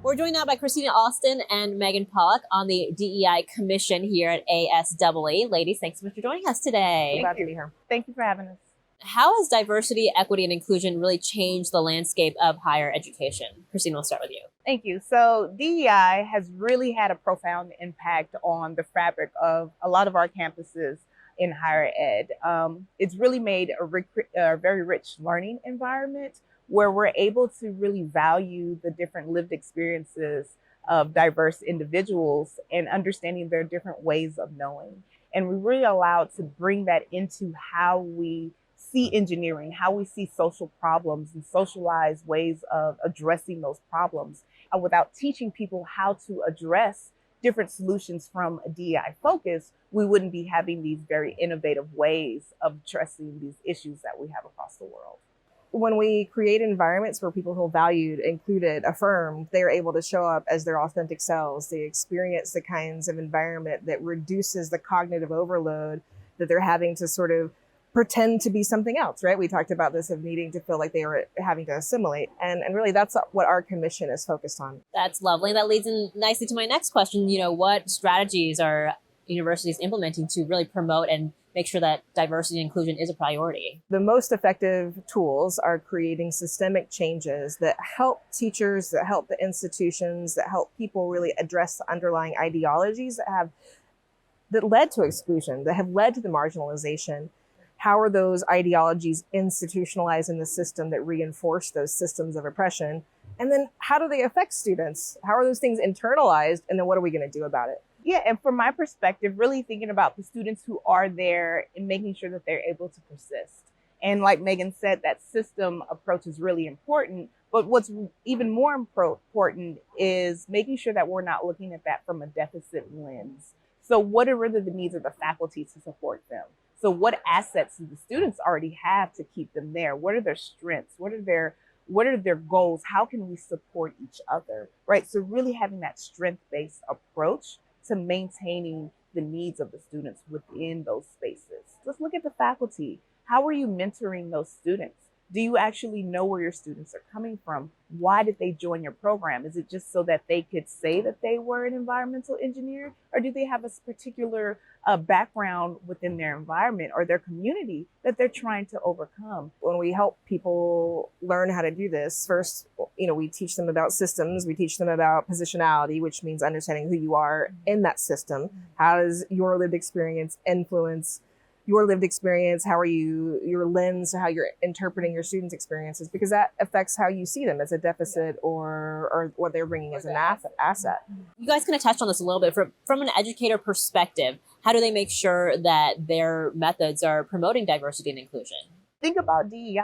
We're joined now by Christina Alston and Meagan Pollock on the DEI Commission here at ASEE. Ladies, thanks so much for joining us today. Glad to be here. Thank you for having us. How has diversity, equity, and inclusion really changed the landscape of higher education? Christina, we'll start with you. Thank you. So DEI has really had a profound impact on the fabric of a lot of our campuses in higher ed. It's really made a very rich learning environment where we're able to really value the different lived experiences of diverse individuals and understanding their different ways of knowing. And we're really allowed to bring that into how we see engineering, how we see social problems and socialized ways of addressing those problems without teaching people how to address different solutions from a DEI focus. We wouldn't be having these very innovative ways of addressing these issues that we have across the world. When we create environments where people feel valued, included, affirmed, they're able to show up as their authentic selves. They experience the kinds of environment that reduces the cognitive overload that they're having to sort of pretend to be something else, right? We talked about this of needing to feel like they were having to assimilate. And really that's what our commission is focused on. That's lovely. That leads in nicely to my next question. What strategies are universities implementing to really promote and make sure that diversity and inclusion is a priority? The most effective tools are creating systemic changes that help teachers, that help the institutions, that help people really address the underlying ideologies that led to exclusion, that have led to the marginalization. How are those ideologies institutionalized in the system that reinforce those systems of oppression? And then how do they affect students? How are those things internalized? And then what are we going to do about it? Yeah, and from my perspective, really thinking about the students who are there and making sure that they're able to persist. And like Meagan said, that system approach is really important. But what's even more important is making sure that we're not looking at that from a deficit lens. So what are really the needs of the faculty to support them? So what assets do the students already have to keep them there? What are their strengths? What are their goals? How can we support each other, right? So really having that strength-based approach to maintaining the needs of the students within those spaces. Let's look at the faculty. How are you mentoring those students? Do you actually know where your students are coming from? Why did they join your program? Is it just so that they could say that they were an environmental engineer? Or do they have a particular background within their environment or their community that they're trying to overcome? When we help people learn how to do this, first, we teach them about systems. We teach them about positionality, which means understanding who you are in that system. How does your lived experience influence your lived experience? How are you, your lens, how you're interpreting your students' experiences, because that affects how you see them as a deficit or what they're bringing as an asset. You guys kind of touched on this a little bit. From an educator perspective, how do they make sure that their methods are promoting diversity and inclusion? Think about DEI,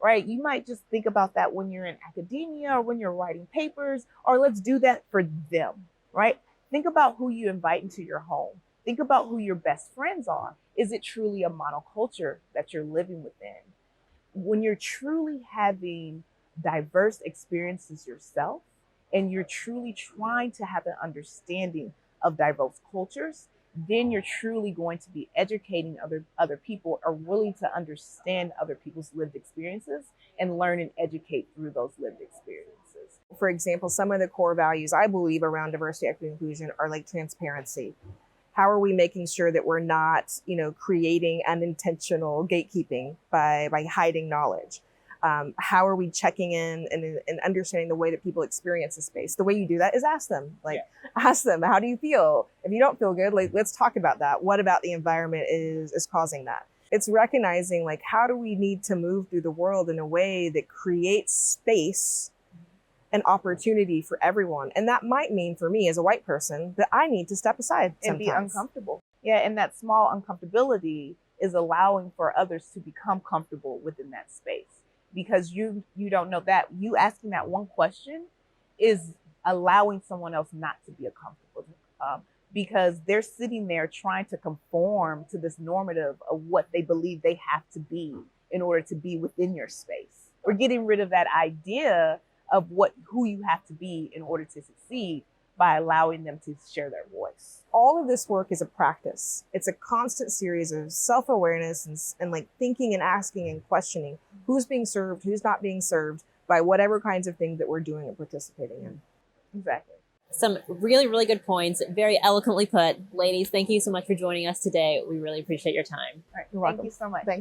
right? You might just think about that when you're in academia or when you're writing papers, or let's do that for them, right? Think about who you invite into your home. Think about who your best friends are. Is it truly a monoculture that you're living within? When you're truly having diverse experiences yourself, and you're truly trying to have an understanding of diverse cultures, then you're truly going to be educating other people, or willing to understand other people's lived experiences and learn and educate through those lived experiences. For example, some of the core values I believe around diversity, equity, and inclusion are like transparency. How are we making sure that we're not, creating unintentional gatekeeping by hiding knowledge? How are we checking in and understanding the way that people experience a space? The way you do that is ask them. Ask them, how do you feel? If you don't feel good, let's talk about that. What about the environment is causing that? It's recognizing how do we need to move through the world in a way that creates space and opportunity for everyone. And that might mean for me as a white person that I need to step aside and sometimes. Be uncomfortable. Yeah, and that small uncomfortability is allowing for others to become comfortable within that space. Because you don't know that you asking that one question is allowing someone else not to be uncomfortable, because they're sitting there trying to conform to this normative of what they believe they have to be in order to be within your space. We're getting rid of that idea of who you have to be in order to succeed by allowing them to share their voice. All of this work is a practice. It's a constant series of self-awareness and thinking and asking and questioning who's being served, who's not being served by whatever kinds of things that we're doing and participating in. Exactly. Some really, really good points. Very eloquently put. Ladies, thank you so much for joining us today. We really appreciate your time. All right. You're Thank welcome. you so much. Thank